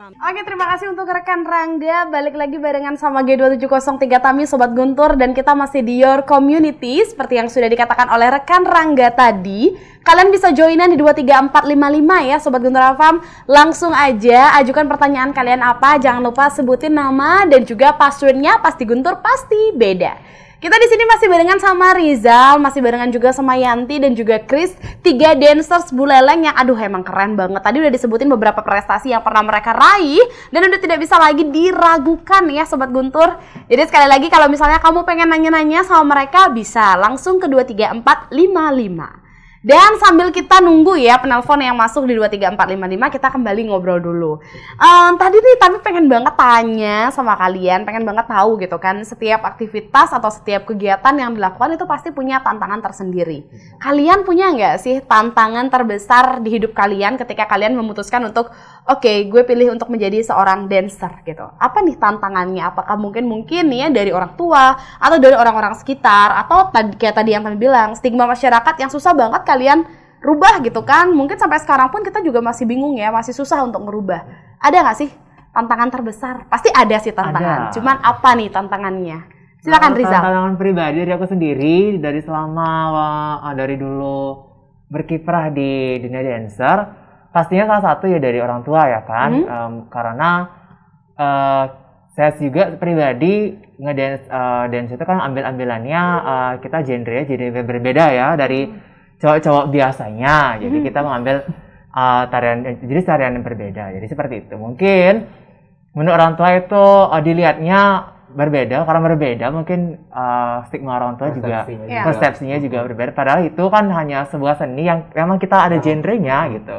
Oke, terima kasih untuk rekan Rangga. Balik lagi barengan sama G2703 Tami Sobat Guntur. Dan kita masih di Your Community. Seperti yang sudah dikatakan oleh rekan Rangga tadi, kalian bisa joinan di 23455 ya Sobat Guntur FM. Langsung aja ajukan pertanyaan kalian apa. Jangan lupa sebutin nama dan juga passwordnya. Pasti Guntur, pasti beda. Kita di sini masih barengan sama Rizal, masih barengan juga sama Yanti dan juga Chris, 3 dancers Buleleng yang aduh emang keren banget. Tadi udah disebutin beberapa prestasi yang pernah mereka raih dan udah tidak bisa lagi diragukan ya Sobat Guntur. Jadi sekali lagi kalau misalnya kamu pengen nanya-nanya sama mereka bisa langsung ke 23455. Dan sambil kita nunggu ya penelpon yang masuk di 23455, kita kembali ngobrol dulu. Tadi nih tapi pengen banget tanya sama kalian, pengen banget tahu gitu kan, setiap aktivitas atau setiap kegiatan yang dilakukan itu pasti punya tantangan tersendiri. Kalian punya nggak sih tantangan terbesar di hidup kalian ketika kalian memutuskan untuk oke, gue pilih untuk menjadi seorang dancer gitu. Apa nih tantangannya? Apakah mungkin ya dari orang tua atau dari orang-orang sekitar atau kayak tadi yang kami bilang, stigma masyarakat yang susah banget kalian rubah gitu kan. Mungkin sampai sekarang pun kita juga masih bingung ya, masih susah untuk merubah. Ada nggak sih tantangan terbesar? Pasti ada sih tantangan. Cuman apa nih tantangannya? Silakan Rizal. Tantangan pribadi dari aku sendiri dari dari dulu berkiprah di dunia dancer, pastinya salah satu ya dari orang tua ya kan. Karena saya juga pribadi dance itu kan ambil-ambilannya kita genre jadi berbeda ya dari cowok-cowok biasanya. Jadi kita mengambil tarian yang berbeda. Jadi seperti itu. Mungkin menurut orang tua itu dilihatnya berbeda, karena berbeda mungkin stigma orang tua juga persepsinya juga berbeda. Padahal itu kan hanya sebuah seni yang memang kita ada genrenya gitu.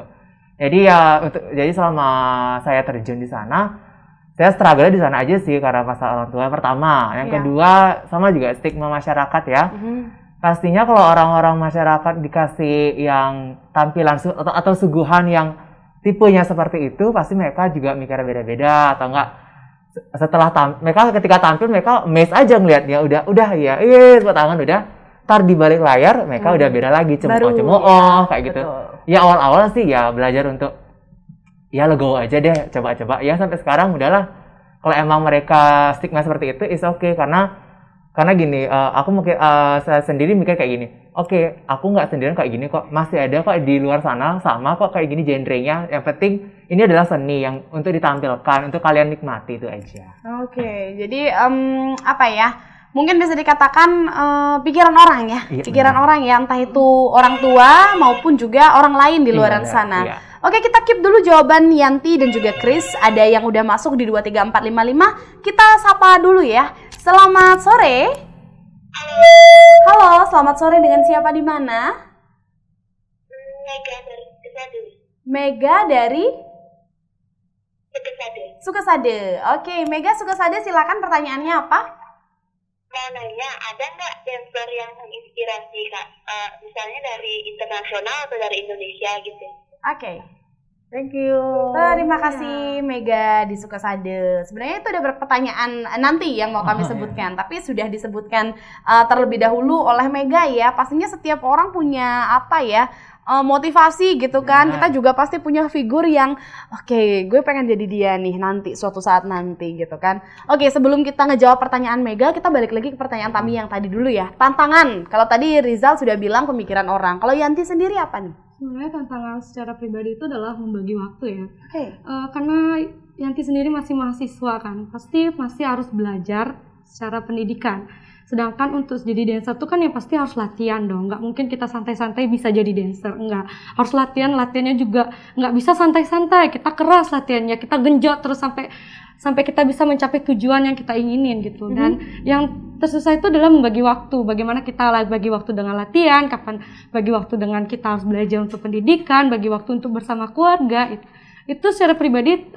Jadi jadi selama saya terjun di sana, saya struggle di sana aja sih karena masalah orang tua pertama. Yang kedua sama juga stigma masyarakat ya. Pastinya kalau orang-orang masyarakat dikasih yang tampilan atau suguhan yang tipenya seperti itu, pasti mereka juga mikir beda-beda atau enggak. Setelah mereka ketika tampil mereka amazed aja ngelihatnya, udah ya, tepuk tangan udah. Tar di balik layar mereka udah beda lagi, cemooh kayak gitu. Ya awal-awal sih ya belajar untuk ya legowo aja deh, coba-coba. Ya sampai sekarang udahlah. Kalau emang mereka stigma seperti itu is okay, karena gini, aku mungkin saya sendiri mikir kayak gini. Oke, aku nggak sendirian kayak gini kok. Masih ada kok di luar sana sama kok kayak gini genrenya. Yang penting ini adalah seni yang untuk ditampilkan, untuk kalian nikmati itu aja. Oke, jadi apa ya? Mungkin bisa dikatakan pikiran orang ya. Pikiran orang ya, entah itu orang tua maupun juga orang lain di luar sana. Iya. Oke, kita keep dulu jawaban Yanti dan juga Chris. Ada yang udah masuk di 23455. Kita sapa dulu ya. Selamat sore. Halo, selamat sore, dengan siapa di mana? Mega dari Sukasade. Mega dari Sukasade. Sukasade. Oke, Mega Sukasade, silakan pertanyaannya apa? Mau nanya, ada nggak dancer yang menginspirasi Kak? Misalnya dari internasional atau dari Indonesia gitu? Oke. Thank you. Terima kasih Mega di Sukasade. Sebenarnya itu ada pertanyaan nanti yang mau kami sebutkan, tapi sudah disebutkan terlebih dahulu oleh Mega ya. Pastinya setiap orang punya apa ya, motivasi gitu kan. Kita juga pasti punya figur yang oke, gue pengen jadi dia nih nanti suatu saat nanti gitu kan. Oke, sebelum kita ngejawab pertanyaan Mega, kita balik lagi ke pertanyaan Tami yang tadi dulu ya. Tantangan. Kalau tadi Rizal sudah bilang pemikiran orang. Kalau Yanti sendiri apa nih? Sebenarnya tantangan secara pribadi itu adalah membagi waktu ya. Karena Yanti sendiri masih mahasiswa kan, pasti masih harus belajar secara pendidikan. Sedangkan untuk jadi dancer tuh kan ya pasti harus latihan dong. Nggak mungkin kita santai-santai bisa jadi dancer, enggak. Harus latihannya juga nggak bisa santai-santai. Kita keras latihannya, kita genjot terus sampai kita bisa mencapai tujuan yang kita inginin gitu. Dan yang tersusah itu adalah membagi waktu. Bagaimana kita bagi waktu dengan latihan, kapan bagi waktu dengan kita harus belajar untuk pendidikan, bagi waktu untuk bersama keluarga. Itu secara pribadi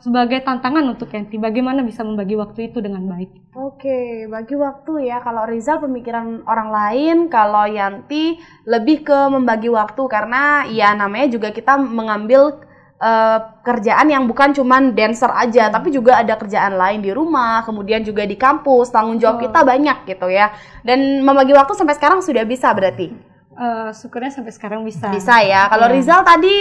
sebagai tantangan untuk Yanti. Bagaimana bisa membagi waktu itu dengan baik? Oke, bagi waktu ya. Kalau Rizal pemikiran orang lain, kalau Yanti lebih ke membagi waktu. Karena ya namanya juga kita mengambil kerjaan yang bukan cuman dancer aja, tapi juga ada kerjaan lain di rumah, kemudian juga di kampus, tanggung jawab kita banyak gitu ya. Dan membagi waktu sampai sekarang sudah bisa berarti? syukurnya sampai sekarang bisa. Bisa ya. Kalau Iya. Rizal tadi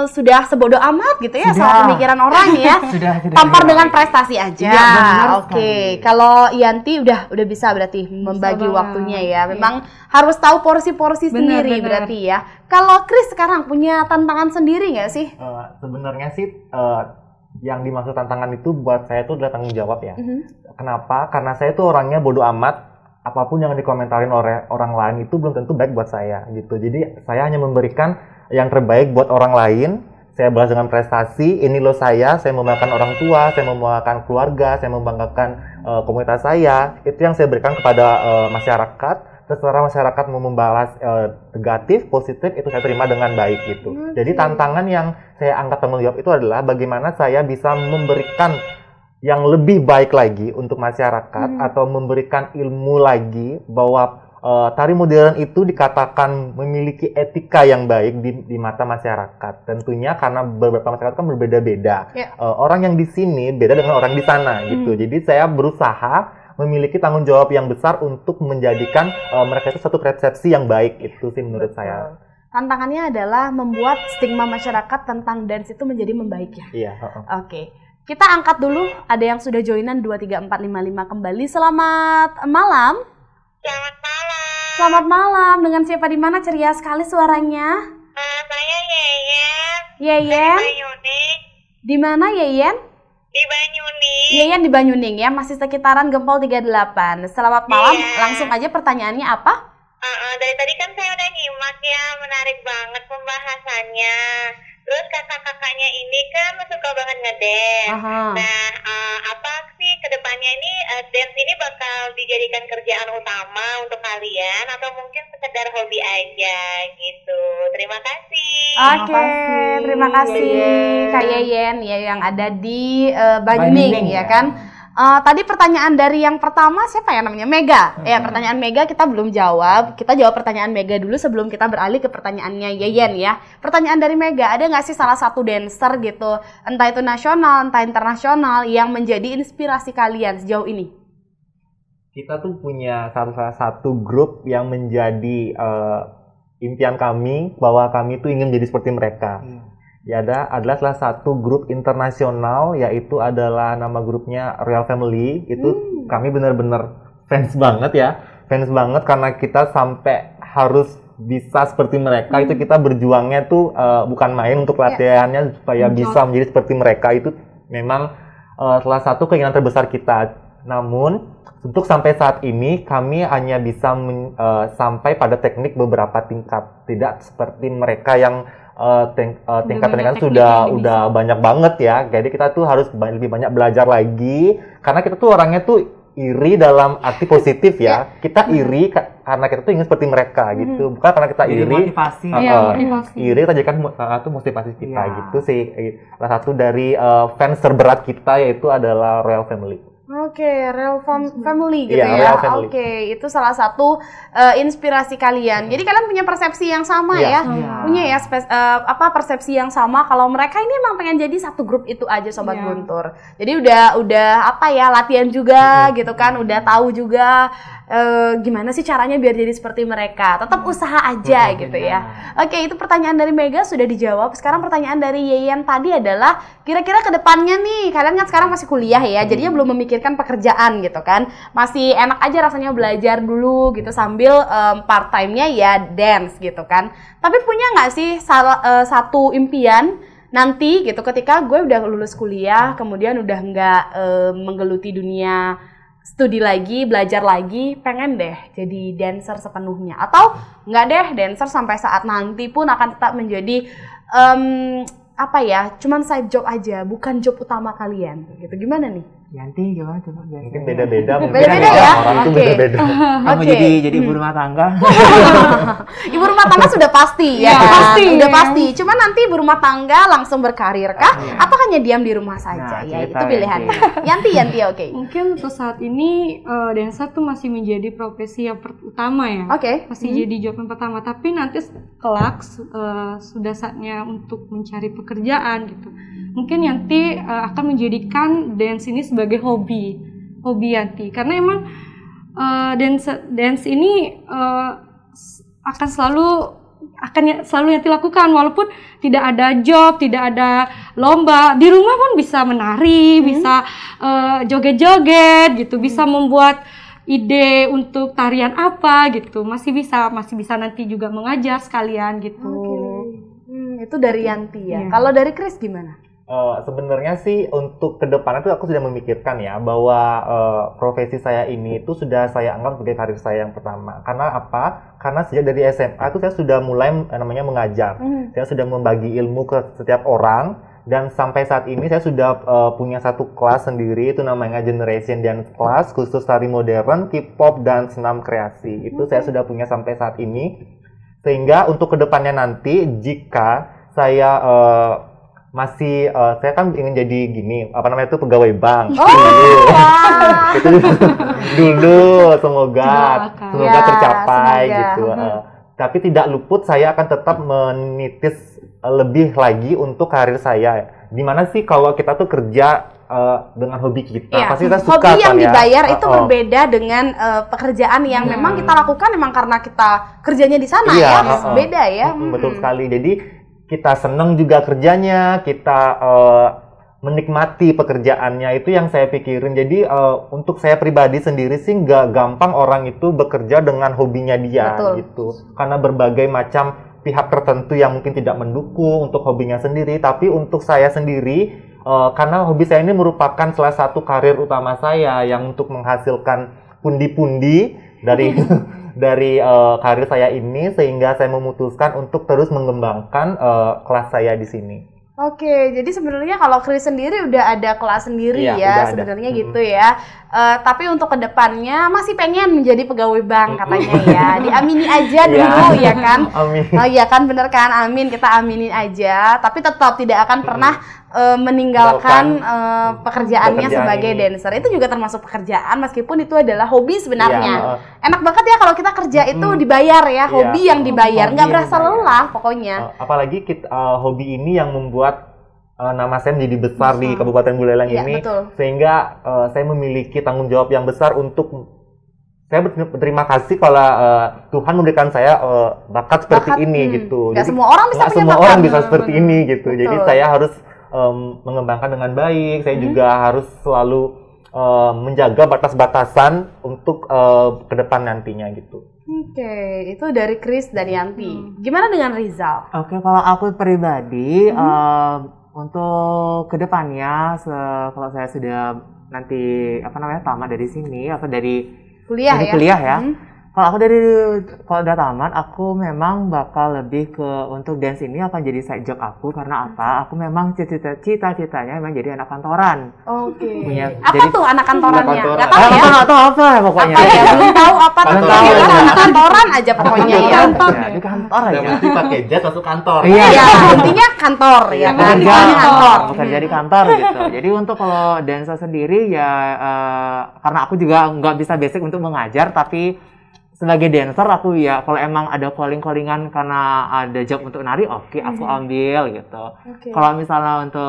sudah sebodoh amat gitu ya Sudah. soal pemikiran orang ya. Sudah Tampar Rizal. dengan prestasi aja. Iya, benar Oke. sekali. Kalau Yanti udah bisa berarti membagi banget. waktunya ya. Memang harus tahu porsi-porsi Benar, sendiri benar. berarti ya. Kalau Chris sekarang punya tantangan sendiri nggak sih? Sebenarnya sih yang dimaksud tantangan itu buat saya tuh adalah tanggung jawab ya. Kenapa? Karena saya tuh orangnya bodoh amat. Apapun yang dikomentarin oleh orang lain itu belum tentu baik buat saya gitu. Jadi saya hanya memberikan yang terbaik buat orang lain. Saya balas dengan prestasi. Ini loh saya membanggakan orang tua, saya membanggakan keluarga, saya membanggakan komunitas saya. Itu yang saya berikan kepada masyarakat. Terserah masyarakat mau membalas negatif, positif, itu saya terima dengan baik gitu. Jadi tantangan yang saya angkat tanggung jawab itu adalah bagaimana saya bisa memberikan yang lebih baik lagi untuk masyarakat atau memberikan ilmu lagi bahwa tari modern itu dikatakan memiliki etika yang baik di mata masyarakat. Tentunya karena beberapa masyarakat kan berbeda-beda. Orang yang di sini beda dengan orang di sana gitu. Jadi saya berusaha memiliki tanggung jawab yang besar untuk menjadikan mereka itu satu persepsi yang baik. Itu sih menurut saya. Tantangannya adalah membuat stigma masyarakat tentang dance itu menjadi membaik ya. Iya. Oke. Kita angkat dulu, ada yang sudah joinan 23455 kembali. Selamat malam. Selamat malam. Selamat malam. Dengan siapa di mana? Ceria sekali suaranya. Saya Yeyen. Yeyen. Banyuning. Di mana Yeyen? Di Banyuning. Yeyen di Banyuning ya, masih sekitaran Gempol 38. Selamat malam. Iya. Langsung aja pertanyaannya apa? Dari tadi kan saya udah nyimak ya, menarik banget pembahasannya. Terus kakak-kakaknya ini kan suka banget ngedance. Aha. Nah, apa sih kedepannya ini dance ini bakal dijadikan kerjaan utama untuk kalian atau mungkin sekedar hobi aja gitu? Terima kasih. Oke, kasih, terima kasih Yeyen. Kak Yeyen ya yang ada di Banyuning Banyuning, ya ya. kan. Tadi pertanyaan dari yang pertama siapa ya namanya? Mega. Ya, pertanyaan Mega kita belum jawab. Kita jawab pertanyaan Mega dulu sebelum kita beralih ke pertanyaannya Yeyen ya. Pertanyaan dari Mega, ada nggak sih salah satu dancer gitu, entah itu nasional, entah internasional, yang menjadi inspirasi kalian sejauh ini? Kita tuh punya salah satu grup yang menjadi impian kami bahwa kami tuh ingin menjadi seperti mereka. Ya adalah salah satu grup internasional, yaitu adalah nama grupnya Royal Family. Itu kami benar-benar fans banget ya, fans banget karena kita sampai harus bisa seperti mereka. Itu kita berjuangnya tuh bukan main untuk latihannya supaya bisa menjadi seperti mereka. Itu memang salah satu keinginan terbesar kita. Namun untuk sampai saat ini kami hanya bisa sampai pada teknik beberapa tingkat, tidak seperti mereka yang tingkat teknik udah banyak banget ya. Jadi kita tuh harus lebih banyak belajar lagi karena kita tuh orangnya tuh iri dalam arti positif ya. Kita iri karena kita tuh ingin seperti mereka gitu, bukan karena kita Jadi iri. motivasi. Motivasi. Iri kita jadikan itu motivasi kita Iya. gitu sih. Salah satu dari fans terberat kita yaitu adalah Royal Family. Oke, Real Family gitu Iya, ya. Real Family. Oke, itu salah satu inspirasi kalian. Jadi kalian punya persepsi yang sama Iya, ya. iya. Punya ya persepsi yang sama kalau mereka ini emang pengen jadi satu grup itu aja Sobat Iya. Guntur. Jadi udah latihan juga gitu kan, udah tahu juga gimana sih caranya biar jadi seperti mereka. Tetap usaha aja gitu ya. Oke, itu pertanyaan dari Mega sudah dijawab. Sekarang pertanyaan dari Yeyen tadi adalah kira-kira ke depannya nih, kalian kan sekarang masih kuliah ya, jadinya belum memikirkan pekerjaan gitu kan. Masih enak aja rasanya belajar dulu gitu sambil part time-nya ya dance gitu kan. Tapi punya nggak sih satu impian nanti gitu ketika gue udah lulus kuliah, kemudian udah nggak menggeluti dunia studi lagi, belajar lagi, pengen deh jadi dancer sepenuhnya, atau nggak deh dancer sampai saat nanti pun akan tetap menjadi cuman side job aja, bukan job utama kalian gitu. Gimana nih? Yanti gimana coba? Mungkin beda-beda, Beda-beda ya? orang itu Oke. beda-beda. Kamu Oke. jadi ibu rumah tangga. Ibu rumah tangga sudah pasti ya, Ya, kan? pasti. Udah pasti. Cuman nanti ibu rumah tangga langsung berkarir kah? Iya. Atau hanya diam di rumah saja? Nah, Ya cerita, itu pilihannya. Yanti oke. Mungkin untuk saat ini dancer tuh masih menjadi profesi yang utama ya. Oke. Masih jadi job yang pertama, tapi nanti kelak sudah saatnya untuk mencari pekerjaan gitu. Mungkin Yanti akan menjadikan dance ini sebagai hobi Yanti, karena emang dance ini akan selalu yang dilakukan walaupun tidak ada job, tidak ada lomba. Di rumah pun bisa menari, bisa joget-joget gitu, bisa membuat ide untuk tarian apa gitu. Masih bisa nanti juga mengajar sekalian gitu. Itu dari Yanti ya. Iya. Kalau dari Chris gimana? Sebenarnya sih untuk kedepannya tuh aku sudah memikirkan ya bahwa profesi saya ini itu sudah saya anggap sebagai karir saya yang pertama. Karena apa? Karena sejak dari SMA tuh saya sudah mulai namanya mengajar. Saya sudah membagi ilmu ke setiap orang dan sampai saat ini saya sudah punya satu kelas sendiri, itu namanya Generation Dance Class khusus tari modern, K-pop dan senam kreasi. Itu saya sudah punya sampai saat ini. Sehingga untuk kedepannya nanti jika saya saya kan ingin jadi gini, pegawai bank. Itu dulu semoga tercapai gitu. Tapi tidak luput saya akan tetap menitis lebih lagi untuk karir saya. Dimana sih kalau kita tuh kerja dengan hobi kita, pasti kita suka hobi yang kan, dibayar itu berbeda dengan pekerjaan yang memang kita lakukan memang karena kita kerjanya di sana beda ya. Betul sekali. Jadi kita senang juga kerjanya, kita menikmati pekerjaannya, itu yang saya pikirin. Jadi untuk saya pribadi sendiri sih nggak gampang orang itu bekerja dengan hobinya dia. Betul. Gitu. Karena berbagai macam pihak tertentu yang mungkin tidak mendukung untuk hobinya sendiri. Tapi untuk saya sendiri, karena hobi saya ini merupakan salah satu karir utama saya yang untuk menghasilkan pundi-pundi dari karir saya ini, sehingga saya memutuskan untuk terus mengembangkan kelas saya di sini. Oke, jadi sebenarnya kalau Chris sendiri udah ada kelas sendiri ya sebenarnya gitu ya. Tapi untuk kedepannya masih pengen menjadi pegawai bank katanya ya. Diamini aja dulu ya kan. Amin. Oh iya kan, bener kan, amin, kita aminin aja. Tapi tetap tidak akan pernah meninggalkan pekerjaannya sebagai dancer. Itu juga termasuk pekerjaan meskipun itu adalah hobi sebenarnya. Enak banget ya kalau kita kerja itu dibayar ya, hobi yang dibayar, nggak berasa lelah pokoknya. Apalagi hobi ini yang membuat nama saya menjadi besar di Kabupaten Buleleng ini, sehingga saya memiliki tanggung jawab yang besar untuk saya berterima kasih kalau Tuhan memberikan saya bakat seperti ini gitu. Nggak Jadi semua orang bisa punya bakat. orang bisa seperti ini gitu. Jadi saya harus mengembangkan dengan baik. Saya juga harus selalu menjaga batas-batasan untuk ke depan nantinya gitu. Oke, itu dari Chris dan Yanti. Gimana dengan Rizal? Oke, kalau aku pribadi untuk kedepannya, kalau saya sudah nanti tamat dari sini atau dari kuliah ya. Kalau udah tamat, aku memang bakal lebih ke untuk dance ini akan jadi side job aku. Karena apa? Aku memang cita-citanya memang jadi anak kantoran. Oke. Apa jadi, tuh anak kantorannya? Nggak tahu ya? Nggak tahu apa pokoknya. Apa ya? Belum tahu apa tuh. Anak kantoran aja pokoknya ya. Di kantor aja. Nanti pakai jas masuk kantor. Iya. Intinya kantor ya. Bekerja di kantor gitu. Jadi untuk kalau dancer sendiri ya, karena aku juga nggak bisa basic untuk mengajar, tapi sebagai dancer aku ya kalau emang ada callingan karena ada job untuk nari, oke, aku ambil gitu. Kalau misalnya untuk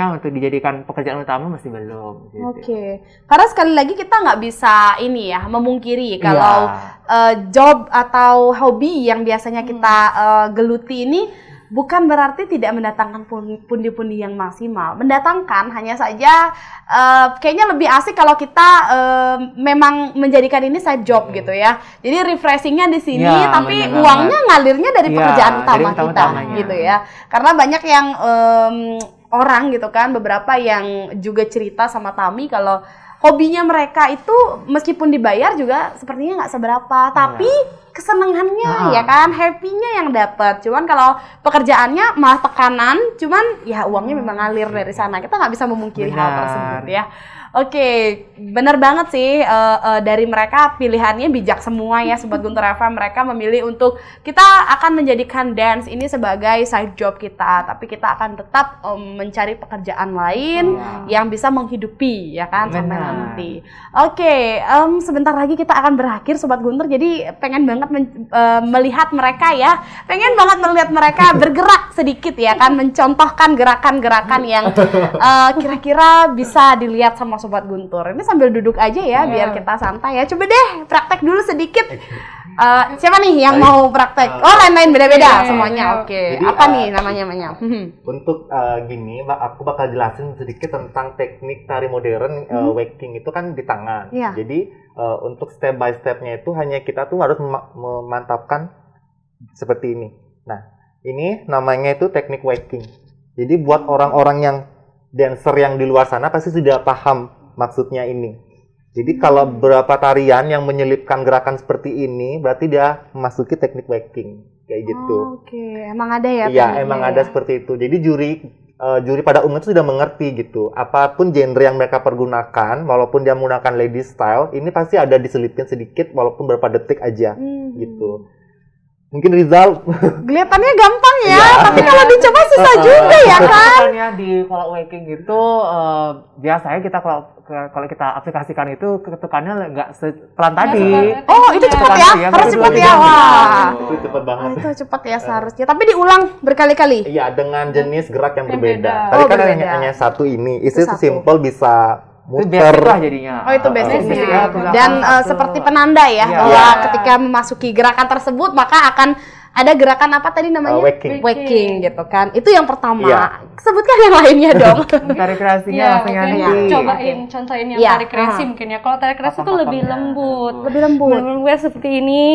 untuk dijadikan pekerjaan utama masih belum gitu. Karena sekali lagi kita nggak bisa memungkiri kalau job atau hobi yang biasanya kita geluti ini bukan berarti tidak mendatangkan pundi-pundi yang maksimal. Mendatangkan, hanya saja kayaknya lebih asik kalau kita memang menjadikan ini side job gitu ya. Jadi refreshingnya di sini, tapi uangnya ngalirnya dari pekerjaan utama kita gitu ya. Karena banyak yang orang gitu kan, beberapa yang juga cerita sama Tami kalau hobinya mereka itu meskipun dibayar juga sepertinya nggak seberapa, tapi kesenangannya ya kan, happy-nya yang dapat. Cuman kalau pekerjaannya malah tekanan, cuman ya uangnya memang ngalir dari sana. Kita nggak bisa memungkiri hal tersebut ya. Bener banget sih, dari mereka pilihannya bijak semua ya Sobat Guntur FM. Mereka memilih untuk kita akan menjadikan dance ini sebagai side job kita, tapi kita akan tetap mencari pekerjaan lain yang bisa menghidupi ya kan sampai nanti. Sebentar lagi kita akan berakhir Sobat Guntur, jadi pengen banget melihat mereka ya, pengen banget melihat mereka bergerak sedikit ya kan, mencontohkan gerakan-gerakan yang kira-kira bisa dilihat sama Sobat Guntur. Ini sambil duduk aja ya, biar kita santai ya. Coba deh praktek dulu sedikit. Siapa nih yang mau praktek? Oh, lain-lain beda-beda semuanya. Oke. Jadi, Apa nih namanya? Untuk gini, aku bakal jelasin sedikit tentang teknik tari modern waking itu kan di tangan. Iya. Jadi untuk step by stepnya itu hanya kita tuh harus memantapkan seperti ini. Nah, ini namanya itu teknik waking. Jadi buat orang-orang yang dancer yang di luar sana pasti sudah paham maksudnya ini. Jadi kalau beberapa tarian yang menyelipkan gerakan seperti ini, berarti dia memasuki teknik waking kayak gitu. Oke, emang ada ya? Iya, emang ada seperti itu. Jadi juri pada umumnya itu sudah mengerti gitu. Apapun genre yang mereka pergunakan, walaupun dia menggunakan lady style, ini pasti ada diselipin sedikit, walaupun beberapa detik aja gitu. Mungkin Rizal Kelihatannya gampang ya, tapi kalau dicoba susah juga ya kan? Di kalau waking itu biasanya kita kalau kita aplikasikan itu ketukannya nggak pelan tadi. Oh, itu cepat ya? Harus cepat ya? Wah. itu cepet banget. Itu cepat ya seharusnya. Tapi diulang berkali-kali. Iya, dengan jenis gerak yang berbeda. beda. Tadi kan berbeda. hanya satu ini. Itu Satu. simple bisa Itu muter. basic lah jadinya. Oh, itu basicnya. Basicnya Dan belakang seperti penanda ya, Iya. bahwa ketika memasuki gerakan tersebut maka akan ada gerakan apa tadi namanya? Waking. Waking gitu kan. Itu yang pertama. Iya. Sebutkan yang lainnya dong. Tari kreasinya Ya, langsung mungkin nanti. cobain contohin yang Iya, tari kreasi mungkin ya. Kalau tari kreasi itu lebih lembut. Lebih lembut. Gue seperti ini.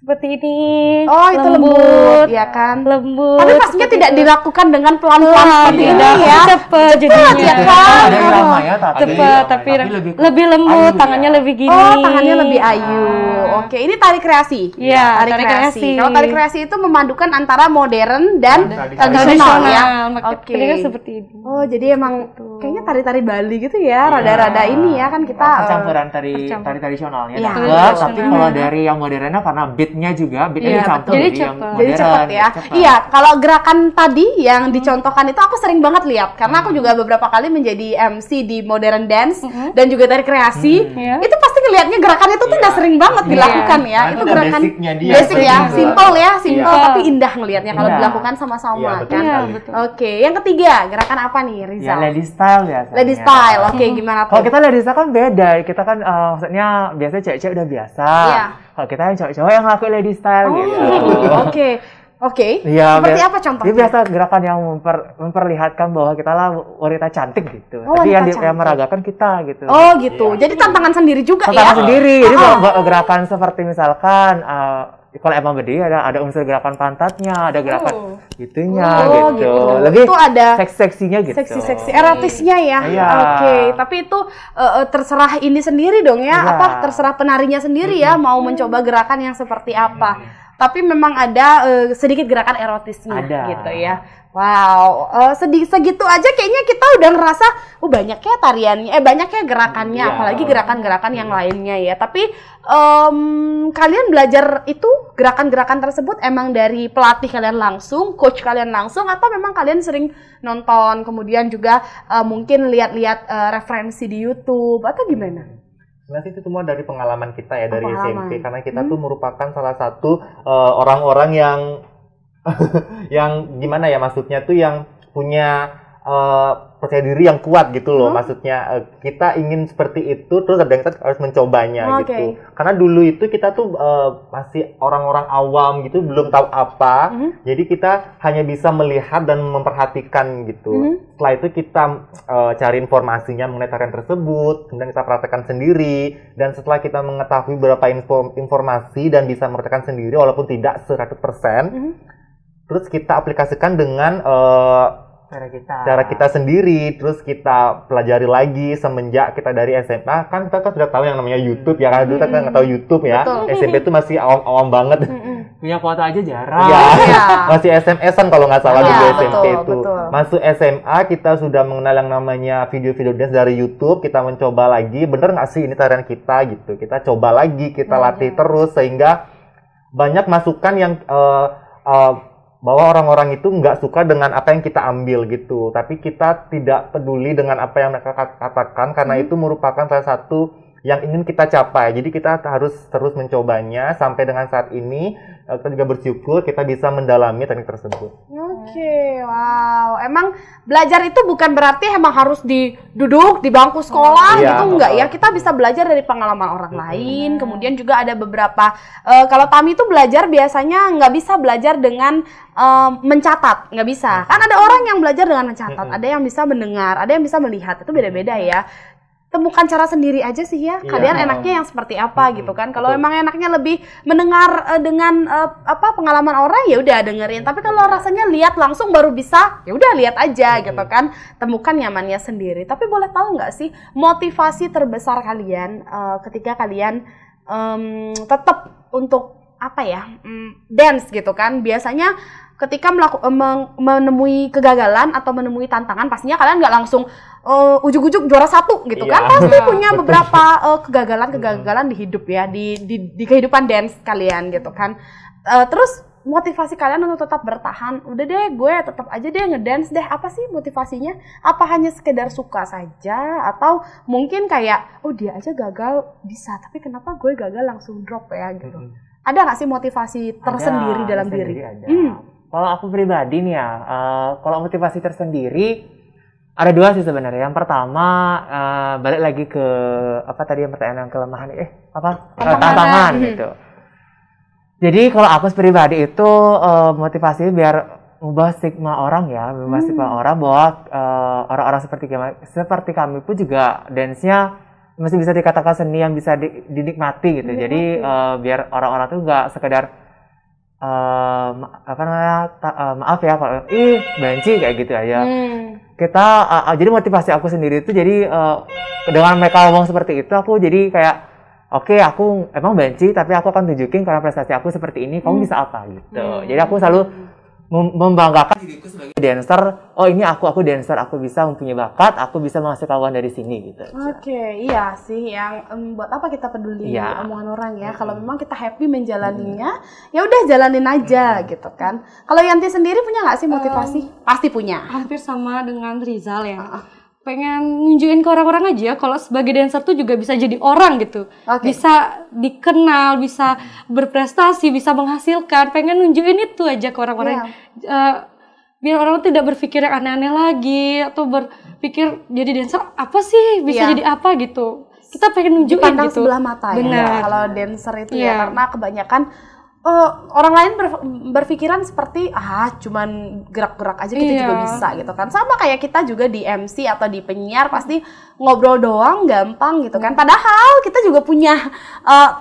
Seperti ini. Oh, itu lembut, ya kan? Lembut. Tapi pastinya tidak dilakukan dengan pelan-pelan seperti ini tidak. ya. Cepet jadinya. ya kan? Ada yang lama ya, Cepet, tapi lebih lembut, ayu tangannya ya. lebih gini. Oh, tangannya lebih ayu. Oke, ini tari kreasi. Iya, tari kreasi. Kalau tari kreasi itu memadukan antara modern dan tradisional ya. Oke. Oke. Kan seperti ini. Oh, jadi emang kayaknya tari-tari Bali gitu ya, rada-rada ini ya kan kita campuran tari tradisionalnya Iya. dapet, tapi kalau dari yang modernnya karena beatnya juga Iya, dicampur jadi yang cepet. jadi cepet ya. Iya, kalau gerakan tadi yang dicontohkan itu aku sering banget lihat karena aku juga beberapa kali menjadi MC di modern dance dan juga tari kreasi. Iya. Itu pasti ngelihatnya gerakannya itu tuh udah sering banget dilakukan ya. Nah, Itu itu gerakan basicnya dia. basic ya, simple ya, simple Iya. tapi indah ngelihatnya kalau Indah. dilakukan sama-sama Iya, betul kan. sekali. betul. Oke, yang ketiga, gerakan apa nih, Ya Rizal? lady style biasanya. Lady style. Oke, gimana Kalau tuh? kita lady style kan beda. Kita kan maksudnya biasanya cewek-cewek udah biasa. Iya. Kalau kita yang cowok-cowok yang ngelakuin lady style gitu. Oke. Oke. Iya, Seperti apa contohnya? Dia biasa gerakan yang memperlihatkan bahwa kita lah wanita cantik gitu. Oh, Tapi wanita yang cantik. meragakan kita gitu. Oh, gitu. Jadi tantangan sendiri juga Tantangan ya. sendiri. Jadi buat gerakan seperti misalkan kalau emang berdiri ada unsur gerakan pantatnya, ada gerakan itunya Oh, gitu. gitu. Lebih Itu ada seksinya gitu. seksi-seksi erotisnya ya. Iya. Oke, tapi itu terserah ini sendiri dong ya. Iya. Apa terserah penarinya sendiri ya mau mencoba gerakan yang seperti apa. Tapi memang ada sedikit gerakan erotisnya Ada. gitu ya. Wow, segitu aja kayaknya kita udah ngerasa banyak ya tariannya, banyak ya gerakannya, Iya. apalagi gerakan-gerakan yang lainnya ya. Tapi kalian belajar itu gerakan-gerakan tersebut emang dari pelatih kalian langsung, coach kalian langsung, atau memang kalian sering nonton, kemudian juga mungkin lihat-lihat referensi di YouTube atau gimana? Sebenarnya itu semua dari pengalaman kita ya, dari Pengalaman. SMP, karena kita tuh merupakan salah satu orang-orang yang yang gimana ya, maksudnya tuh yang punya percaya diri yang kuat gitu loh. Maksudnya kita ingin seperti itu, terus ada yang kita harus mencobanya Oke. gitu. Karena dulu itu kita tuh masih orang-orang awam gitu, belum tahu apa. Jadi kita hanya bisa melihat dan memperhatikan gitu. Setelah itu kita cari informasinya mengenai tarian tersebut, kemudian kita praktekkan sendiri. Dan setelah kita mengetahui beberapa informasi dan bisa mempraktekkan sendiri walaupun tidak 100%, terus kita aplikasikan dengan cara kita sendiri, terus kita pelajari lagi semenjak kita dari SMA. Kan kita kan sudah tahu yang namanya YouTube ya, kan dulu kita nggak tahu YouTube ya. Betul. SMP itu masih awam-awam banget. Punya foto aja jarang. Ya, Iya. masih SMS-an kalau nggak salah Iya, di SMP betul, itu. betul. Masuk SMA kita sudah mengenal yang namanya video-video dance dari YouTube. Kita mencoba lagi, bener nggak sih ini tarian kita gitu. Kita coba lagi, kita latih terus sehingga banyak masukan yang bahwa orang-orang itu nggak suka dengan apa yang kita ambil gitu. Tapi kita tidak peduli dengan apa yang mereka katakan karena itu merupakan salah satu yang ingin kita capai. Jadi kita harus terus mencobanya sampai dengan saat ini kita juga bersyukur kita bisa mendalami teknik tersebut. Oke, wow. Emang belajar itu bukan berarti emang harus duduk di bangku sekolah gitu, enggak ya. Kita bisa belajar dari pengalaman orang lain. Kemudian juga ada beberapa, kalau Tami itu belajar biasanya nggak bisa belajar dengan mencatat, nggak bisa. Kan ada orang yang belajar dengan mencatat, ada yang bisa mendengar, ada yang bisa melihat. Itu beda-beda ya. Temukan cara sendiri aja sih ya. Kalian enaknya yang seperti apa gitu kan. Kalau emang enaknya lebih mendengar dengan pengalaman orang, ya udah dengerin. Tapi kalau rasanya lihat langsung baru bisa, ya udah lihat aja gitu kan. Temukan nyamannya sendiri. Tapi boleh tahu nggak sih motivasi terbesar kalian ketika kalian tetap untuk dance gitu kan. Biasanya ketika menemui kegagalan atau menemui tantangan, pastinya kalian nggak langsung ujuk-ujuk juara 1 gitu kan. Pasti punya beberapa kegagalan di hidup ya, di kehidupan dance kalian gitu kan. Terus motivasi kalian untuk tetap bertahan, udah deh gue tetap aja deh ngedance deh. Apa sih motivasinya? Apa hanya sekedar suka saja? Atau mungkin kayak, oh dia aja gagal bisa, tapi kenapa gue gagal langsung drop ya gitu. Ada nggak sih motivasi tersendiri dalam diri? Kalau aku pribadi nih ya, kalau motivasi tersendiri ada 2 sih sebenarnya. Yang pertama balik lagi ke tadi yang pertanyaan yang kelemahan, tantangan gitu. Jadi kalau aku pribadi itu motivasi biar mengubah stigma orang ya, mengubah stigma orang bahwa orang-orang seperti kami pun juga dance-nya masih bisa dikatakan seni yang bisa dinikmati gitu. Jadi biar orang-orang tuh nggak sekedar maaf ya kalau benci kayak gitu aja. Kita jadi motivasi aku sendiri itu jadi dengan mereka ngomong seperti itu, aku jadi kayak oke, aku emang benci tapi aku akan tunjukin karena prestasi aku seperti ini, kamu bisa apa gitu. Jadi aku selalu membanggakan diriku sebagai dancer. Oh ini aku dancer, aku bisa mempunyai bakat, aku bisa menghasilkan uang dari sini gitu. Oke, iya sih, yang buat apa kita peduli omongan orang ya. Kalau memang kita happy menjalaninya, ya udah jalanin aja gitu kan. Kalau Yanti sendiri punya nggak sih motivasi? Pasti punya. Hampir sama dengan Rizal ya. Pengen nunjukin ke orang-orang aja kalau sebagai dancer tuh juga bisa jadi orang gitu. Bisa dikenal, bisa berprestasi, bisa menghasilkan. Pengen nunjukin itu aja ke orang-orang. Biar orang tidak berpikir yang aneh-aneh lagi atau berpikir jadi dancer apa sih, bisa jadi apa gitu. Kita pengen nunjukin dipandang gitu. Sebelah mata ya kalau dancer itu ya, karena kebanyakan orang lain berpikiran seperti cuman gerak-gerak aja kita juga bisa gitu kan. Sama kayak kita juga di MC atau di penyiar pasti ngobrol doang gampang gitu kan. Padahal kita juga punya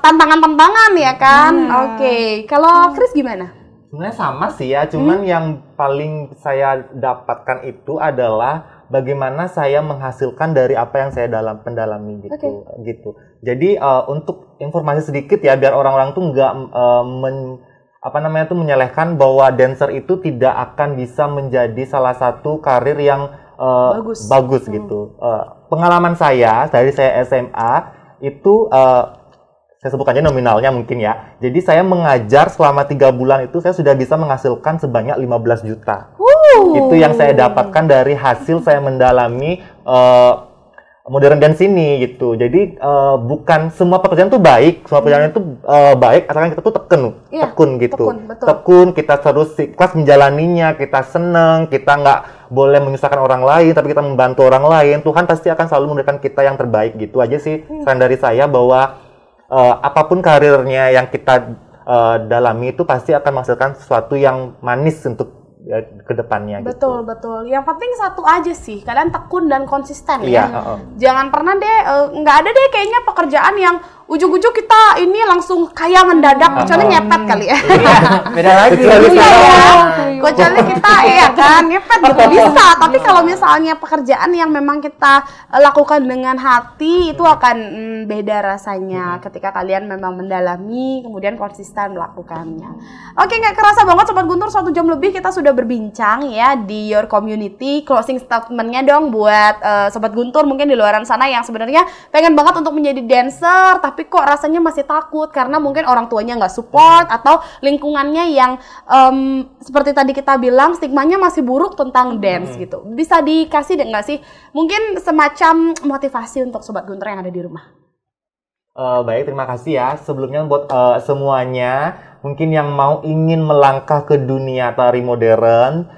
tantangan-tantangan ya kan. Oke, kalau Chris gimana? Sebenarnya sama sih ya, cuman yang paling saya dapatkan itu adalah bagaimana saya menghasilkan dari apa yang saya pendalami gitu. Jadi untuk informasi sedikit ya, biar orang-orang tuh nggak menyalahkan bahwa dancer itu tidak akan bisa menjadi salah satu karir yang bagus gitu. Pengalaman saya dari saya SMA itu saya sebutkan aja nominalnya mungkin ya. Jadi saya mengajar selama 3 bulan itu saya sudah bisa menghasilkan sebanyak 15 juta. Itu yang saya dapatkan dari hasil saya mendalami modern dance ini gitu. Jadi bukan semua pekerjaan itu baik, semua pekerjaan itu baik asalkan kita tuh tekun gitu. Tekun, kita terus ikhlas menjalaninya, kita seneng, kita nggak boleh menyusahkan orang lain, tapi kita membantu orang lain. Tuhan pasti akan selalu memberikan kita yang terbaik gitu aja sih. Saran dari saya bahwa apapun karirnya yang kita dalami itu pasti akan menghasilkan sesuatu yang manis untuk ke depannya. Betul. Yang penting satu aja sih, kalian tekun dan konsisten ya. Jangan pernah deh, nggak ada deh kayaknya pekerjaan yang ujung-ujung kita ini langsung kaya mendadak, kecuali nyepet kali ya. Beda lagi. Kecuali kita kan nyepet juga bisa. Tapi kalau misalnya pekerjaan yang memang kita lakukan dengan hati, itu akan beda rasanya ketika kalian memang mendalami, kemudian konsisten melakukannya. Oke, nggak kerasa banget Sobat Guntur, 1 jam lebih kita sudah berbincang ya di Your Community. Closing statement-nya dong buat Sobat Guntur mungkin di luaran sana yang sebenarnya pengen banget untuk menjadi dancer, tapi kok rasanya masih takut karena mungkin orang tuanya nggak support atau lingkungannya yang seperti tadi kita bilang stigmanya masih buruk tentang dance gitu. Bisa dikasih nggak sih mungkin semacam motivasi untuk Sobat Guntur yang ada di rumah? Baik, terima kasih ya sebelumnya buat semuanya. mungkin yang ingin melangkah ke dunia tari modern,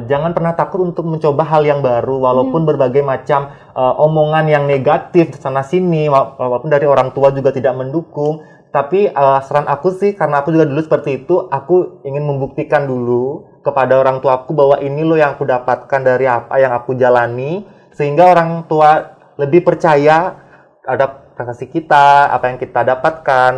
jangan pernah takut untuk mencoba hal yang baru, walaupun berbagai macam omongan yang negatif sana sini, walaupun dari orang tua juga tidak mendukung. Tapi saran aku sih, karena aku juga dulu seperti itu, aku ingin membuktikan dulu kepada orang tua aku bahwa ini loh yang aku dapatkan dari apa yang aku jalani, sehingga orang tua lebih percaya ada prestasi kita, apa yang kita dapatkan.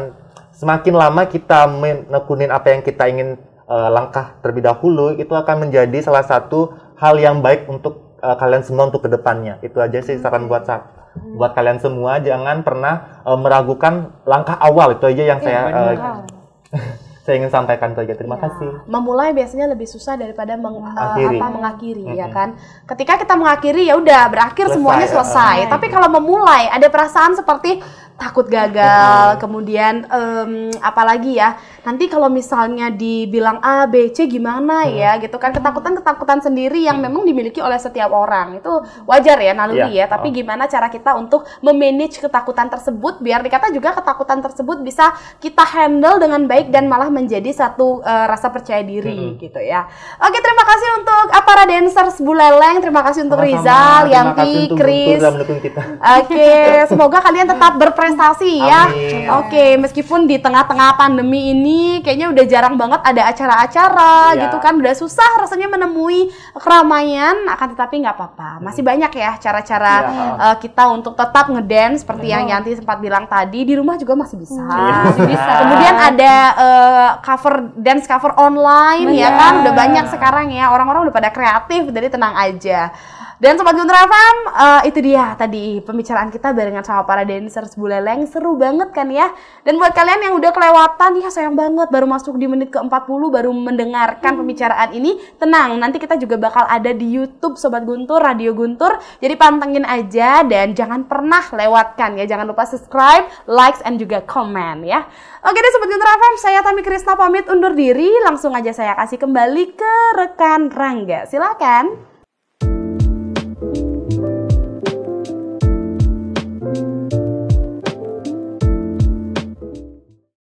Semakin lama kita menekunin apa yang kita ingin langkah terlebih dahulu, itu akan menjadi salah satu hal yang baik untuk kalian semua untuk kedepannya. Itu aja sih saran buat kalian semua, jangan pernah meragukan langkah awal. Itu aja yang saya ingin sampaikan saja. Terima kasih. Memulai biasanya lebih susah daripada mengakhiri ya Mm-hmm. kan. Ketika kita mengakhiri ya udah berakhir, semuanya selesai. Tapi kalau memulai ada perasaan seperti takut gagal, kemudian apalagi ya, nanti kalau misalnya dibilang A, B, C gimana ya gitu kan, ketakutan sendiri yang memang dimiliki oleh setiap orang. Itu wajar ya, naluri ya, tapi gimana cara kita untuk memanage ketakutan tersebut biar dikata juga ketakutan tersebut bisa kita handle dengan baik dan malah menjadi satu rasa percaya diri gitu ya. Oke, terima kasih untuk para dancers Buleleng, terima kasih untuk Rizal, Yanti, Chris. Oke, semoga kalian tetap berprestasi ya. Oke, meskipun di tengah-tengah pandemi ini kayaknya udah jarang banget ada acara-acara gitu kan, udah susah rasanya menemui keramaian, akan tetapi nggak apa-apa, masih banyak ya cara-cara kita untuk tetap ngedance seperti yang Yanti sempat bilang tadi, di rumah juga masih bisa. Kemudian ada dance cover online ya kan, udah banyak sekarang ya, orang-orang udah pada kreatif, jadi tenang aja. Dan Sobat Guntur FM, itu dia tadi pembicaraan kita barengan sama para dancers Buleleng. Seru banget kan ya. Dan buat kalian yang udah kelewatan, ya sayang banget baru masuk di menit ke-40 baru mendengarkan pembicaraan ini. Tenang, nanti kita juga bakal ada di YouTube Sobat Guntur, Radio Guntur. Jadi pantengin aja dan jangan pernah lewatkan ya. Jangan lupa subscribe, likes, and juga komen ya. Oke deh Sobat Guntur FM, saya Tami Krisna pamit undur diri. Langsung aja saya kasih kembali ke rekan Rangga. Silakan.